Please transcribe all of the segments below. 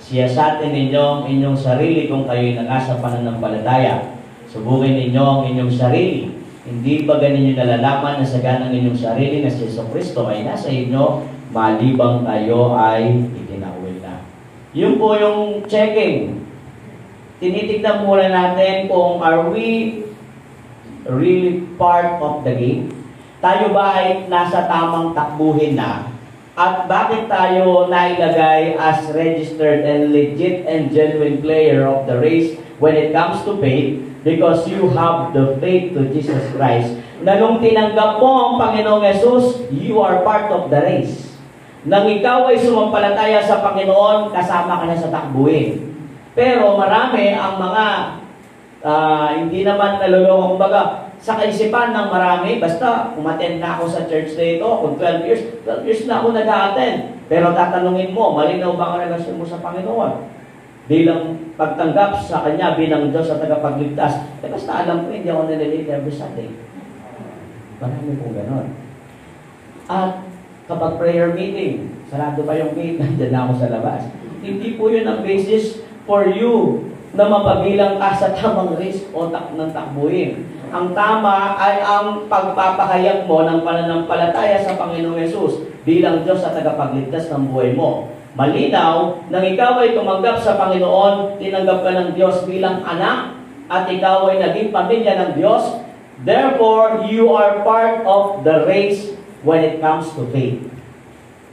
Siyasatin ninyo ang inyong sarili kung kayo'y nasa pananampalataya. Subukin ninyo ang inyong sarili. Hindi ba ganin nyo nalalaman na saganang inyong sarili na si Jesucristo ay nasa inyo, malibang kayo ay itinawid na. Yun po yung checking. Tinitignan muna natin kung are we really part of the game? Tayo ba ay nasa tamang takbuhin na? At bakit tayo nailagay as registered and legit and genuine player of the race when it comes to faith? Because you have the faith to Jesus Christ. Na nung tinanggap mo ang Panginoong Jesus, you are part of the race. Nang ikaw ay sumampalataya sa Panginoon, kasama ka na sa takbuhin. Pero marami ang mga hindi naman naluloko, kumbaga, sa kaisipan ng marami, basta umattend na ako sa church na ito, kung 12 years na ako nag-a-attend. Pero tatanungin mo, malinaw ba ang relasyon mo sa Panginoon? Bilang pagtanggap sa Kanya bilang Diyos at tagapagligtas. Basta alam ko, hindi ako nalilate every Sunday. Marami pong ganon. At kapag prayer meeting, sarado pa yung gate, nandiyan na ako sa labas. Hindi po yun ang basis for you na mapabilang ka sa tamang race o ng takbuhin. Ang tama ay ang pagpapahayag mo ng pananampalataya sa Panginoong Yesus bilang Diyos at tagapagligtas ng buhay mo. Malinaw, nang ikaw ay tumanggap sa Panginoon, tinanggap ka ng Diyos bilang anak, at ikaw ay naging pamilya ng Diyos. Therefore, you are part of the race when it comes to faith.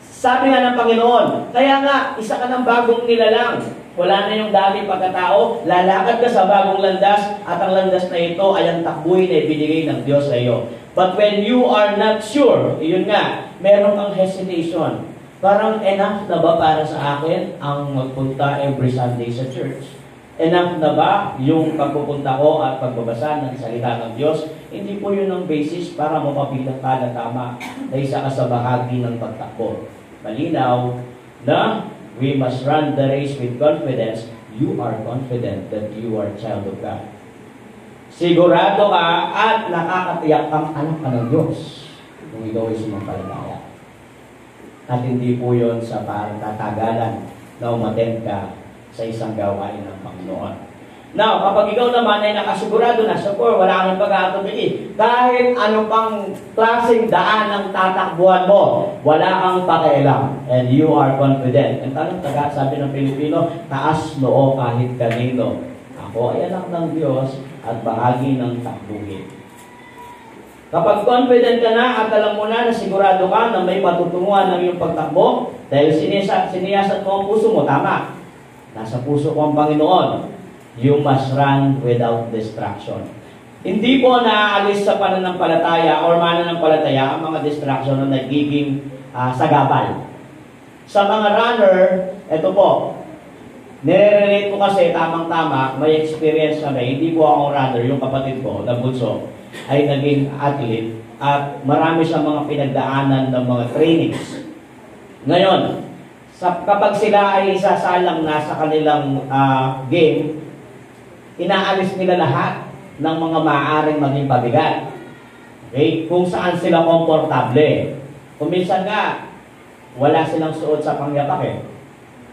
Sabi nga ng Panginoon, kaya nga, isa ka ng bagong nilalang. Wala na yung dating pagkatao, lalakad ka sa bagong landas, at ang landas na ito ay ang takbuhin na ibinigay ng Diyos sa iyo. But when you are not sure, yun nga, meron kang hesitation. Parang enough na ba para sa akin ang magpunta every Sunday sa church? Enough na ba yung pagpupunta ko at pagbabasa ng salita ng Diyos? Hindi po yun ang basis para mapabilang ka na tama na isa ka sa bahagi ng pagtakbo. Malinaw na we must run the race with confidence. You are confident that you are a child of God. Sigurado ka at nakakatiyak kang anak ka ng Diyos kung ikaw ay sumampalataya. At hindi po yun sa parang tatagalan na umattend ka sa isang gawain ng Panginoon. Now, kapag ikaw naman ay nakasigurado na sa core, wala kang pag-aatubili. Kahit ano pang klaseng daan ang tatakbuhan mo, wala kang pakialam. And you are confident. Ang tanong taga, sabi ng Pilipino, taas noo kahit kanino. Ako ay anak ng Diyos at bahagi ng takbuhin. Kapag confident ka na at alam mo na sigurado ka na may patutunguhan ng iyong pagtakbo, dahil siniyasat mo ang puso mo, tama. Nasa puso ko ang Panginoon. You must run without distraction. Hindi po naaalis sa pananampalataya or mananampalataya ang mga distraction na nagiging sagabal. Sa mga runner, ito po, nire-relate ko kasi tamang-tama, may experience kami. Hindi po akong runner, yung kapatid ko, na bunso, ay naging athlete at marami siyang mga pinagdaanan ng mga trainings. Ngayon, kapag sila ay isasalang na sa kanilang game, inaalis nila lahat ng mga maaaring maging pabigat. Okay? Kung saan sila komportable. Kung minsan nga, wala silang suot sa pangyapak eh.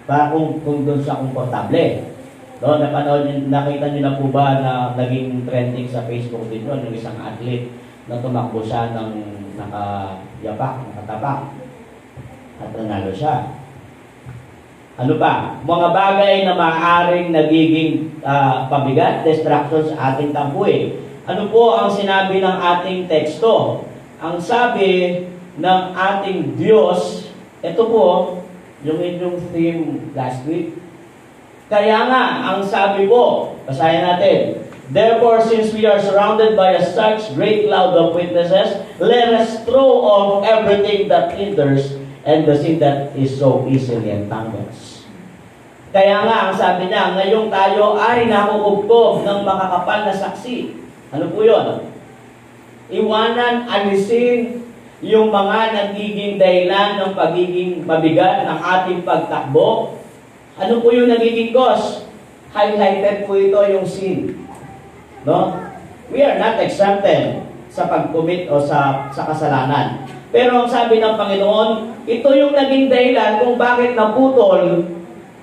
Para kung doon siya komportable. No, nakita niyo na po ba na naging trending sa Facebook din noon, yung isang athlete na tumakbo siya ng nakatapak. At nanalo siya. Ano pa? Mga bagay na maaaring nagiging pabigat, distractions sa ating tambuhin. Ano po ang sinabi ng ating teksto? Ang sabi ng ating Diyos, ito po, yung inyong theme last week. Kaya nga, ang sabi po, basahin natin, therefore, since we are surrounded by such great cloud of witnesses, let us throw off everything that hinders and the sin that is so easily entangles. Kaya nga, ang sabi niya, ngayong tayo ay nakukubkob ng makakapal na saksi. Ano po yun? Iwanan, alisin yung mga nagiging dahilan ng pagiging mabigat ng ating pagtakbo. Ano po yung nagiging cause? Highlighted po ito yung sin. No? We are not exempted sa pag-commit o sa kasalanan. Pero ang sabi ng Panginoon, ito yung naging dahilan kung bakit naputol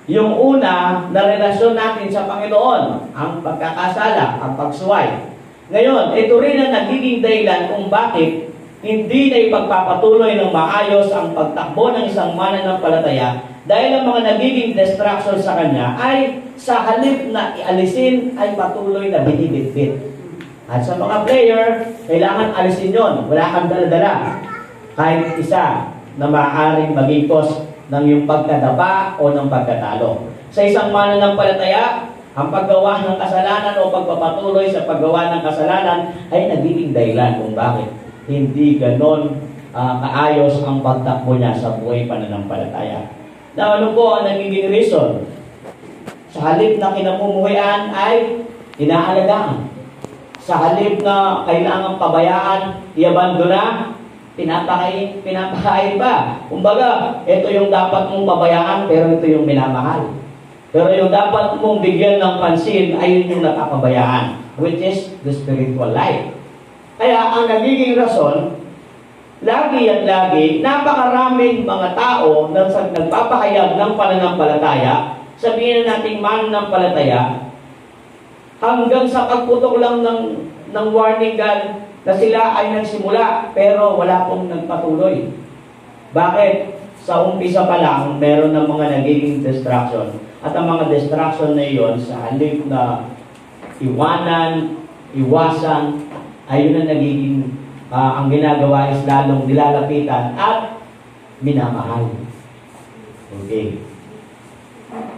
Yung una na relasyon natin sa Panginoon, ang pagkakasala, ang pagsuway. Ngayon, ito rin ang nagiging dahilan kung bakit hindi na ipagpapatuloy ng maayos ang pagtakbo ng isang mananampalataya dahil ang mga nagiging distraction sa kanya ay sa halip na ialisin ay patuloy na binibitbit. At sa mga player, kailangan alisin yon. Wala kang dala-dala. Kahit isa na maaaring maging cause ng iyong pagkadapa o ng pagkatalo. Sa isang mananampalataya, ang paggawa ng kasalanan o pagpapatuloy sa paggawa ng kasalanan ay nagiging dahilan kung bakit hindi ganon kaayos ang pagtakbo niya sa buhay pananampalataya. Na ano po ang nagiging reason? Sa halip na kinamumuhian ay inaalagaan. Sa halip na kailangang pabayaan, iabandona, pinapakain ba? Kumbaga, ito yung dapat mong pabayaan, pero ito yung minamahal. Pero yung dapat mong bigyan ng pansin, ay yun yung nakapabayaan, which is the spiritual life. Kaya ang nagiging rason, lagi at lagi, napakaraming mga tao na nagpapahayag ng pananampalataya, sabihin na natin mananampalataya, hanggang sa pagputok lang ng warning gun na sila ay nagsimula, pero wala pong nagpatuloy. Bakit? Sa umpisa pa lang, meron ng mga nagiging distraction. At ang mga distraction na iyon, sa halip na iwanan, iwasan, ay yun ang nagiging, ang ginagawa is lalong nilalapitan at minamahal. Okay.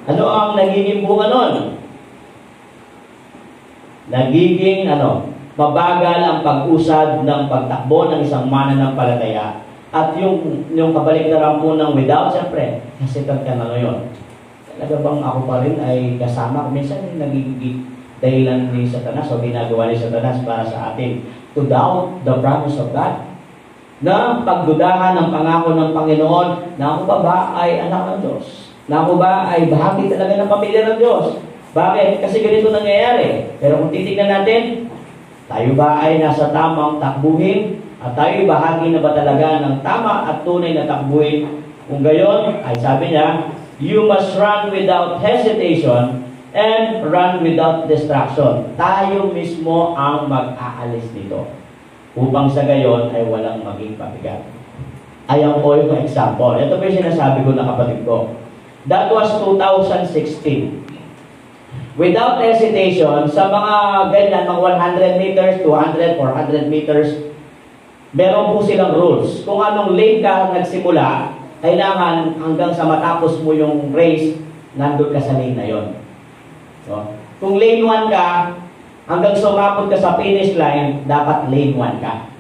Ano ang nagiging bunga nun? Nagiging, mabagal ang pag-usad ng pagtakbo ng isang mananampalataya. At yung kabaliktaran po ng without, siyempre, nasikat ka na ngayon. Talaga bang ako pa rin ay kasama? Minsan yung nagiging dahilan ni Satanas o ginagawa ni Satanas para sa atin to doubt the promise of God. Na pagdudahan ng pangako ng Panginoon na ako ba ay anak ng Diyos? Na ako ba ay bahagi talaga ng pamilya ng Diyos? Bakit? Kasi ganito nangyayari. Pero kung titignan natin, tayo ba ay nasa tamang takbuhin? At tayo bahagi na ba talaga ng tama at tunay na takbuhin? Kung gayon, ay sabi niya, you must run without hesitation and run without distraction. Tayo mismo ang mag-aalis dito. Upang sa gayon ay walang maging pabigat. Ayan po yung example. Ito po yung sinasabi ko na kapatid ko. That was 2016. Without hesitation, sa mga ganyan, mga 100 meters, 200, 400 meters, meron po silang rules. Kung anong lane ka nagsimula, kailangan hanggang sa matapos mo yung race, nandun ka sa lane na yon. So, kung lane 1 ka, hanggang sumapot ka sa finish line, dapat lane 1 ka.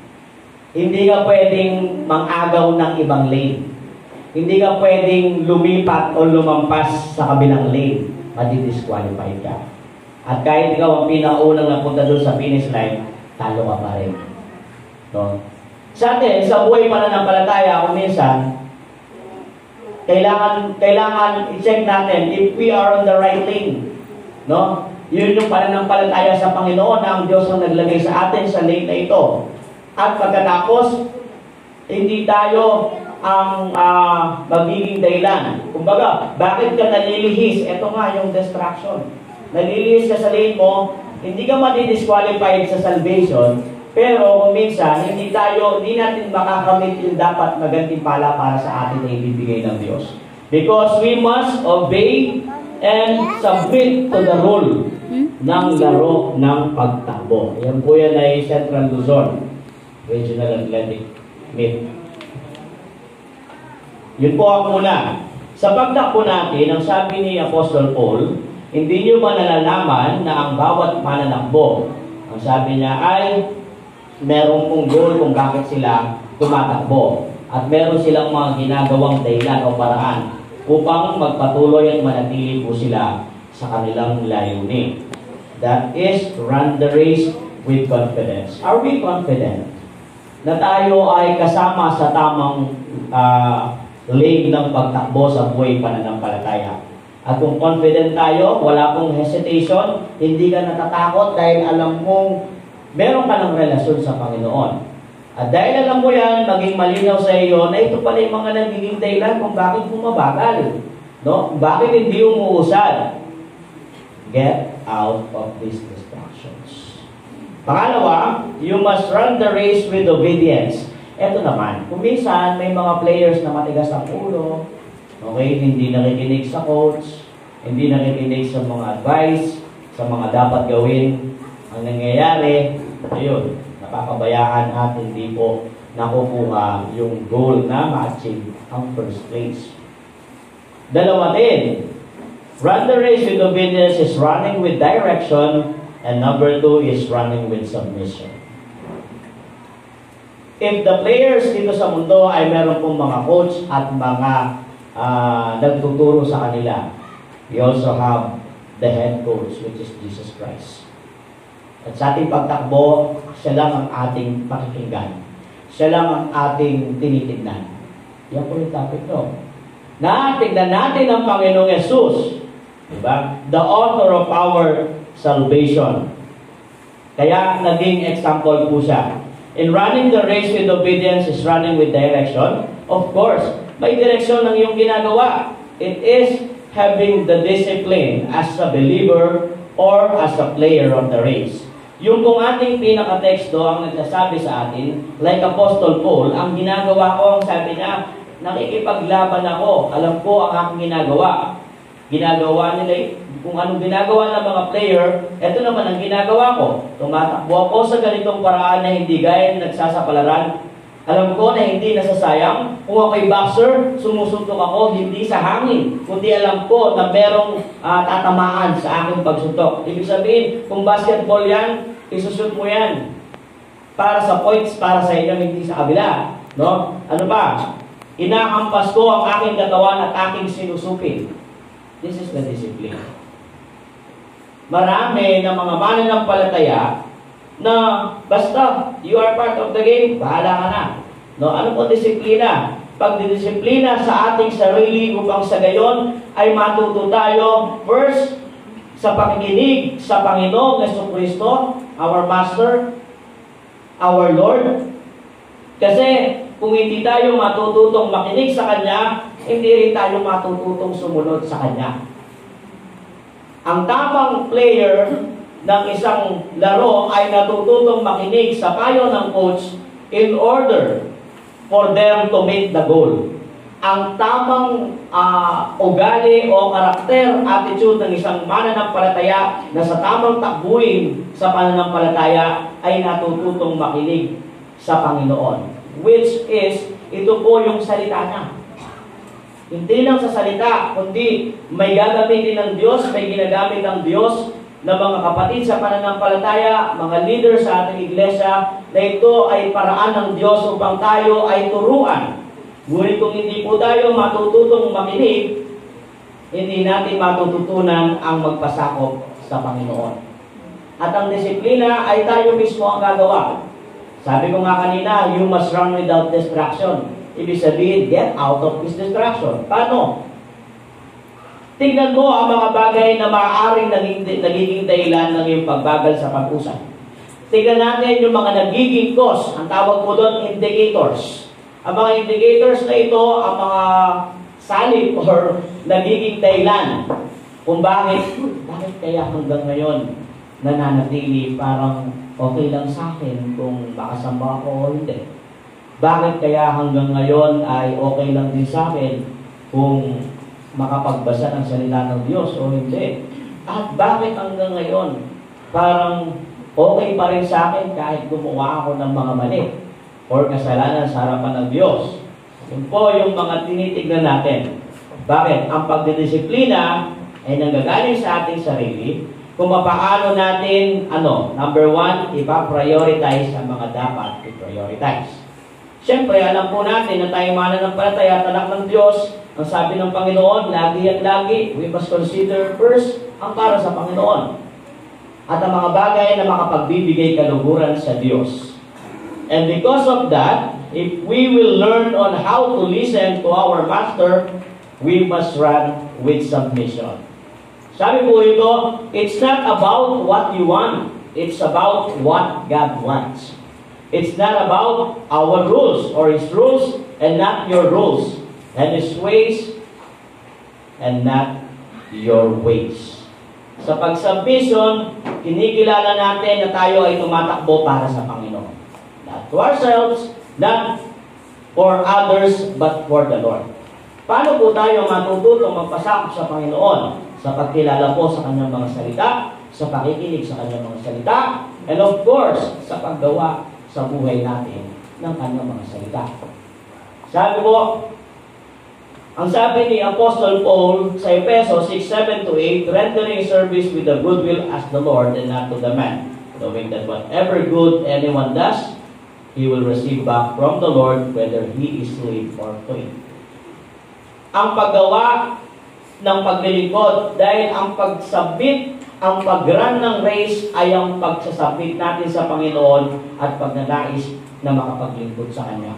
Hindi ka pwedeng mangagaw ng ibang lane. Hindi ka pwedeng lumipat o lumampas sa kabilang lane. Madi-disqualified ka. At kahit ikaw ang pinaunang napunta doon sa finish line, talo ka pa rin. No? Sa atin, sa buhay pananampalataya, kung minsan, kailangan i-check natin if we are on the right lane. No? Yun yung pananampalataya sa Panginoon na ang Diyos ang naglagay sa atin sa lane na ito. At pagkatapos, hindi tayo ang magiging dahilan. Kumbaga, bakit ka nalilihis? Ito nga yung distraction. Nalilihis ka sa lane mo, hindi ka madi-disqualified sa salvation, pero kung minsan, hindi natin makakamit yung dapat magantimpala para sa atin na ibibigay ng Diyos. Because we must obey and submit to the rule ng laro ng pagtakbo. Yan po yan ay Central Luzon Regional Athletic Meet. Yun po ang una. Sa pagtakbo natin, ang sabi ni Apostle Paul, hindi nyo ba nalalaman na ang bawat mananakbo, ang sabi niya ay merong pong goal kung bakit sila tumatakbo. At meron silang mga ginagawang dahilan o paraan upang magpatuloy at manatili po sila sa kanilang layunin. That is, run the race with confidence. Are we confident na tayo ay kasama sa tamang lane ng pagtakbo sa buhay pananampalataya? At kung confident tayo, wala pong hesitation, hindi ka natatakot dahil alam mong meron ka ng relasyon sa Panginoon. At dahil alam mo yan, maging malinaw sa iyo na ito pala yung mga nagiging dahilan kung bakit bumabagal. No? Bakit hindi umuusad? Get out of these distractions. Pangalawa, you must run the race with obedience. Eto naman, kung minsan may mga players na matigas ang ulo, okay, hindi nakikinig sa coach, hindi nakikinig sa mga advice, sa mga dapat gawin, ang nangyayari, ayun, napakabayaan at hindi po nakukuha yung goal na ma-achieve ang first place. Dalawa din, run the race with obedience is running with direction, and number 2 is running with submission. If the players dito sa mundo ay meron pong mga coach at mga nagtuturo sa kanila, we also have the head coach, which is Jesus Christ. At sa ating pagtakbo, siya lang ang ating pakikinggan. Siya lang ang ating tinitignan. Yan po yung topic, no? Na tignan natin ang Panginoong Yesus, diba? The author of our salvation. Kaya naging example po siya. In running the race with obedience is running with direction. Of course, may direksyon ng iyong ginagawa. It is having the discipline as a believer or as a player of the race. Yung kung ating pinaka-teksto ang nagsasabi sa atin, like Apostle Paul, ang ginagawa ko, ang sabi niya, nakikipaglaban ako. Alam ko ang aking ginagawa. Ginagawa nila, kung anong ginagawa ng mga player, eto naman ang ginagawa ko. Tumatakbo ako sa ganitong paraan na hindi gaya nagsasapalaran. Alam ko na hindi nasasayang. Kung ako'y boxer, sumusuntok ako hindi sa hangin, kundi alam ko na merong tatamaan sa aking pagsuntok. Ibig sabihin, kung basketball yan, isushoot mo yan. Para sa points, para sa inyo, hindi sa kabila. No? Ano ba? Inahampas ko ang aking katawan at aking sinusupin. This is the discipline. Marami ng mga mananampalataya na basta you are part of the game, bahala ka na. No, ano po disiplina? Pagdidisiplina sa ating sarili upang sa gayon ay matuto tayo first sa pakikinig sa Panginoong Jesucristo, our Master, our Lord. Kasi kung hindi tayo matututong makinig sa Kanya, hindi rin tayo matututong sumunod sa Kanya. Ang tamang player ng isang laro ay natututong makinig sa payo ng coach in order for them to make the goal. Ang tamang ugali o karakter, attitude ng isang mananampalataya na sa tamang takbuhin sa pananampalataya ay natututong makinig sa Panginoon. Which is, ito po yung salita niya. Hindi lang sa salita, kundi may gagamitin ng Diyos, may ginagamit ng Diyos na mga kapatid sa pananampalataya, mga leader sa ating iglesia, na ito ay paraan ng Diyos upang tayo ay turuan. Ngunit kung hindi po tayo matututong makinig, hindi natin matututunan ang magpasakop sa Panginoon. At ang disiplina ay tayo mismo ang gagawa. Sabi ko nga kanina, you must run without distraction. Ibig sabihin, get out of this distraction. Paano? Tingnan mo ang mga bagay na maaaring nagiging dahilan ng iyong pagbagal sa pag-usap. Tingnan natin yung mga nagiging cause. Ang tawag po doon, indicators. Ang mga indicators na ito, ang mga salib or nagiging dahilan kung bakit kaya hanggang ngayon nananatili parang okay lang sa akin kung makasamba ako o hindi. Bakit kaya hanggang ngayon ay okay lang din sa akin kung makapagbasa ng salita ng Diyos o hindi? At bakit hanggang ngayon parang okay pa rin sa akin kahit gumawa ako ng mga mali or kasalanan sa harapan ng Diyos? Yun po yung mga tinitignan natin. Bakit? Ang pagdidisiplina ay nanggagaling sa ating sarili kung paano natin, number 1, ipa-prioritize ang mga dapat i-prioritize. Siyempre, alam po natin na tayo mananampalataya at anak ng Diyos. Ang sabi ng Panginoon, lagi at lagi, we must consider first ang para sa Panginoon. At ang mga bagay na makapagbibigay kaluguran sa Diyos. And because of that, if we will learn on how to listen to our Master, we must run with submission. Sabi po ito, it's not about what you want. It's about what God wants. It's not about our rules or His rules and not your rules and His ways and not your ways. Sa pagsubmission, kinikilala natin na tayo ay tumatakbo para sa Panginoon. Not to ourselves, not for others, but for the Lord. Paano po tayo matututong magpasakop sa Panginoon? Sa pagkilala po sa Kanyang mga salita, sa pakikinig sa Kanyang mga salita, and of course, sa paggawa sa buhay natin ng Kanyang mga salita. Sabi po, ang sabi ni Apostle Paul sa Efeso 6:7-8, rendering service with the goodwill as the Lord and not to the man, knowing that whatever good anyone does, he will receive back from the Lord, whether he is slave or free. Ang paggawa ng paglilingkod, dahil ang pagsabit, ang pag-run ng race ay ang pagsasabit natin sa Panginoon at pagnanais na makapaglingkod sa Kanya.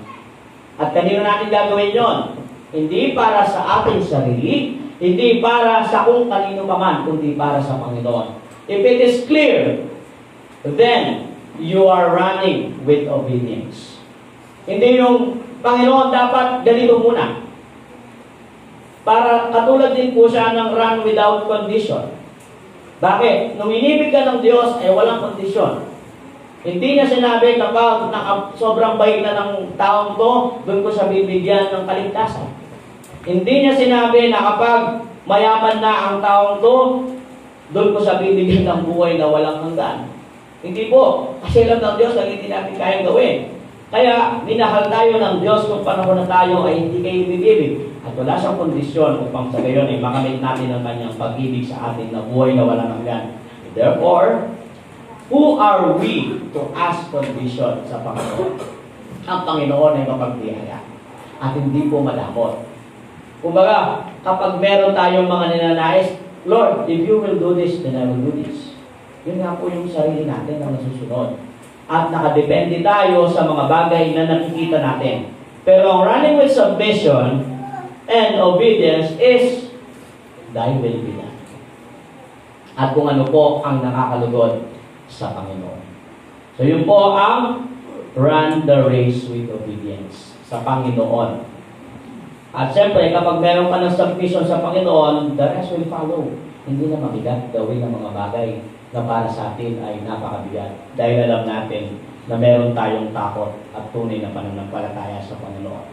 At kanino natin gagawin yon? Hindi para sa ating sarili, hindi para sa kung kanino pa man, kundi para sa Panginoon. If it is clear, then you are running with obedience. Hindi yung Panginoon dapat ganito muna. Para katulad din po siya ng run without condition. Bakit? Nung inibig ka ng Diyos ay walang kondisyon. Hindi niya sinabi kapag sobrang bait na ng taong to, doon ko siya bibigyan ng kaligtasan. Hindi niya sinabi na kapag mayaman na ang taong to, doon ko siya bibigyan ng buhay na walang hanggan. Hindi po. Kasi alam ng Diyos na hindi natin kayang gawin. Kaya, minahal tayo ng Diyos kung panahon na tayo ay hindi kayo ibibig. At wala siyang kondisyon upang sa gayon ay makamit natin ang kanyang pag-ibig sa atin na buhay na walang hanggan. Therefore, who are we to ask condition sa Panginoon? Ang Panginoon ay mapagbiyaya at hindi po madamot. Kumbaga, kapag meron tayong mga ninanais, Lord, if you will do this, then I will do this. Yun nga po yung sarili natin na nasusunod. At nakadepende tayo sa mga bagay na nakikita natin. Pero ang running with submission and obedience is thy will be done. At kung ano po ang nakakalugod sa Panginoon. So yun po ang run the race with obedience sa Panginoon. At siyempre, kapag meron ka ng submission sa Panginoon, the rest will follow. Hindi na mabigat gawin ang mga bagay na para sa atin ay napakabigat. Dahil alam natin na meron tayong takot at tunay na pananampalataya sa Panginoon.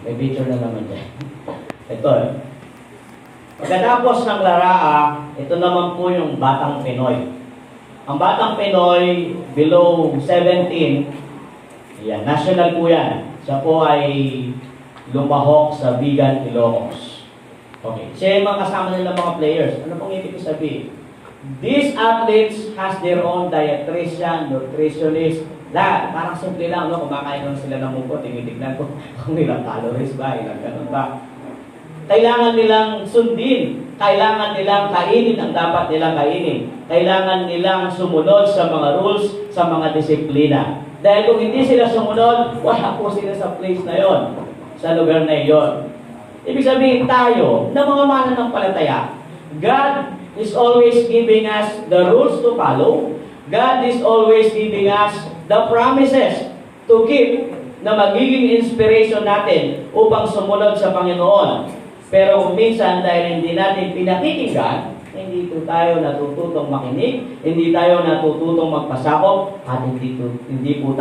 May picture na naman dyan. Ito Pagkatapos ng Laraa, ito naman po yung Batang Pinoy. Ang Batang Pinoy, below 17, yan, national po yan. Siya po ay lumahok sa Bigan, Ilocos. Okay. Siya yung mga kasama nila mga players. Ano pong ibig sabihin? These athletes has their own dietitian, nutritionist, lahat. Parang simple lang, no? Kumakain lang sila ng mungko, tinitignan ko kung ilang calories ba, ilang ganun ba. Kailangan nilang sundin. Kailangan nilang kainin ang dapat nilang kainin. Kailangan nilang sumunod sa mga rules, sa mga disiplina. Dahil kung hindi sila sumunod, wala po sila sa place na yon, sa lugar na yon. Ibig sabihin tayo, na mga mananampalataya, God is always giving us the rules to follow. God is always giving us the promises to keep na magiging inspiration natin upang sumunod sa Panginoon. Pero kung minsan dahil hindi natin pinakikinggan, hindi po tayo natututong makinig, hindi tayo natututong magpasakop, at hindi po